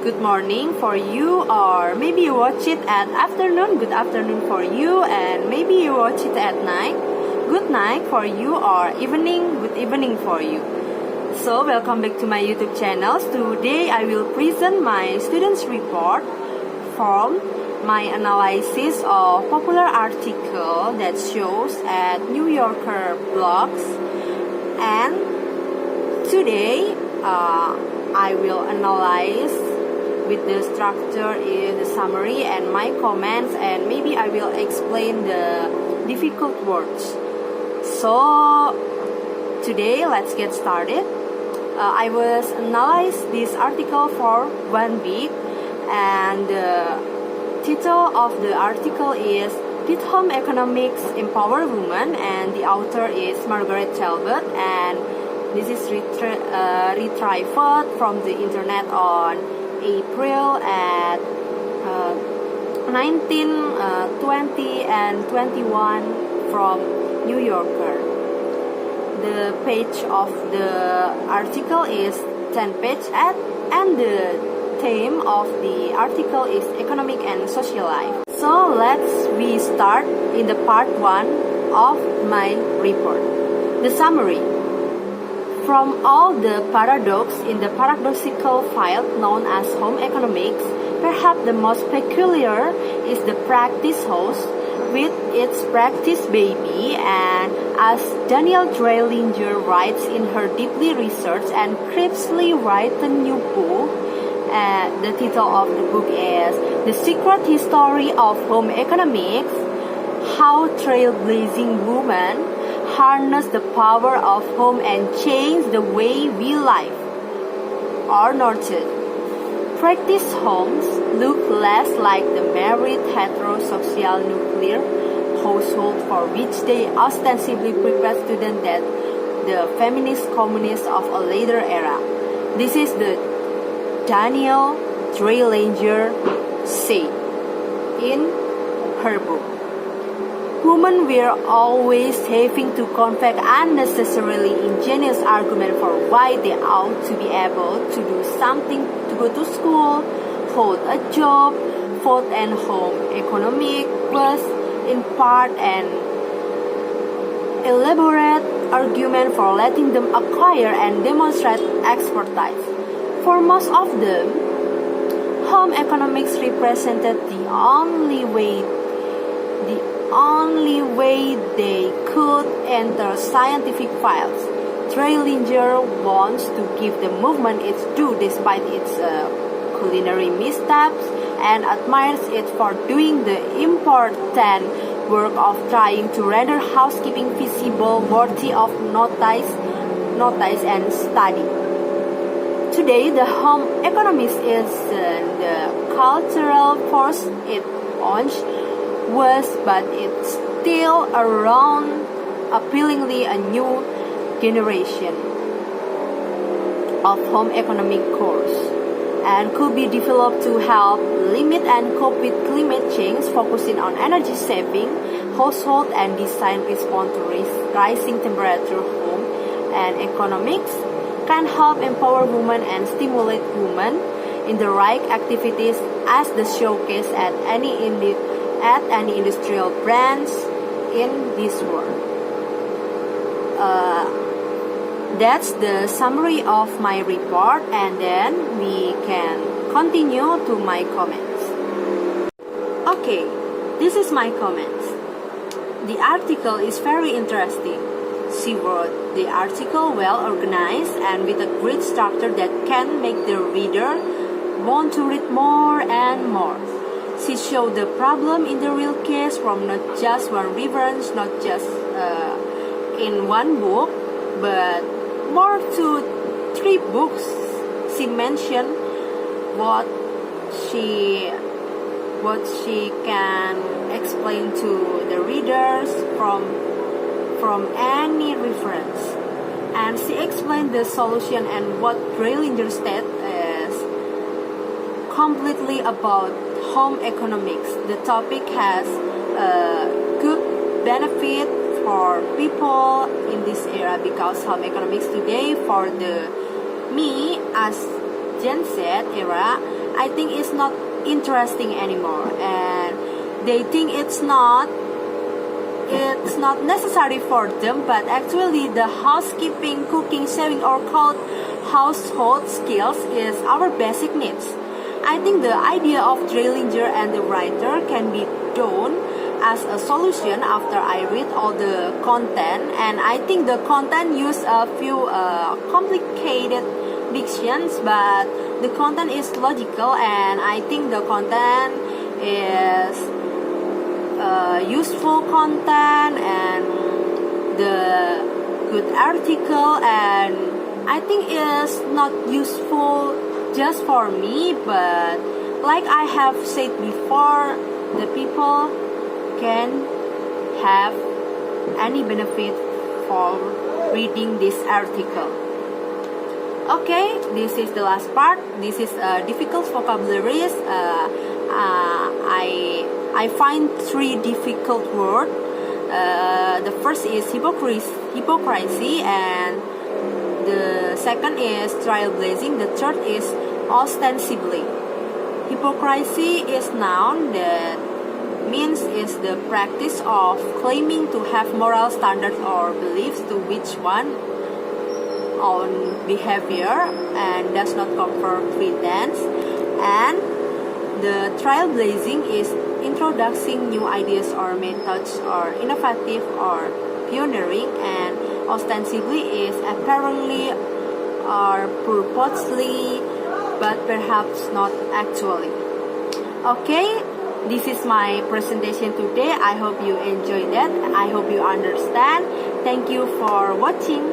Good morning for you, or maybe you watch it at afternoon. Good afternoon for you, and maybe you watch it at night. Good night for you, or evening. Good evening for you. So welcome back to my YouTube channel. Today I will present my students report from my analysis of popular article that shows at New Yorker blogs. And today I will analyze with the structure in the summary and my comments, and maybe I will explain the difficult words. So today let's get started. I was analyze this article for 1 week, and the title of the article is "Did Home Economics Empower Women?" and the author is Margareth Talbot, and this is retrieved from the internet on April at 19, 20 and 21 from New Yorker. The page of the article is 10 page and the theme of the article is economic and social life. So we start in the part 1 of my report. The summary. From all the paradox in the paradoxical field known as home economics, perhaps the most peculiar is the practice house with its practice baby, and as Danielle Dreilinger writes in her deeply researched and crisply written new book, the title of the book is The Secret History of Home Economics, How Trailblazing Women Harness the Power of Home and Change the Way We Live, or noted. Practice homes look less like the married heterosocial nuclear household for which they ostensibly prepare students than the feminist communists of a later era. This is the Danielle Dreilinger said in her book. Women were always having to confess unnecessarily ingenious arguments for why they ought to be able to do something, to go to school, hold a job. Food and home economic was in part an elaborate argument for letting them acquire and demonstrate expertise. For most of them, home economics represented the only way they could enter scientific fields. Dreilinger wants to give the movement its due despite its culinary missteps, and admires it for doing the important work of trying to render housekeeping visible, worthy of notice and study. Today, the home economics is the cultural force it launched was, but it's still around, appealingly a new generation of home economic course, and could be developed to help limit and cope with climate change, focusing on energy saving, household and design response to rising temperature. Home and economics can help empower women and stimulate women in the right activities as the showcase at any industrial branch in this world. That's the summary of my report, and then we can continue to my comments. Okay, this is my comments. The article is very interesting. She wrote the article well organized and with a great structure that can make the reader want to read more and more. She showed the problem in the real case from not just one reference, not just in one book, but more to 3 books. She mentioned what she can explain to the readers from any reference, and she explained the solution and what Dreilinger said is completely about home economics. The topic has a good benefit for people in this era because home economics today for me as Gen Z era, I think it's not interesting anymore, and they think it's not necessary for them, but actually the housekeeping, cooking, saving, or called household skills is our basic needs. I think the idea of Dreilinger and the writer can be done as a solution after I read all the content, and I think the content use a few complicated dictions, but the content is logical, and I think the content is useful content and the good article, and I think it's not useful just for me, but like I have said before, the people can have any benefit for reading this article. Okay, this is the last part. This is difficult vocabularies. I find 3 difficult words. The first is hypocrisy, and the second is trailblazing. The third is ostensibly. Hypocrisy is noun that means is the practice of claiming to have moral standards or beliefs to which one own behavior and does not conform pretense. And the trailblazing is introducing new ideas or methods or innovative or pioneering, and ostensibly is apparently or purposely but perhaps not actually. Okay, this is my presentation today. I hope you enjoyed that. I hope you understand. Thank you for watching.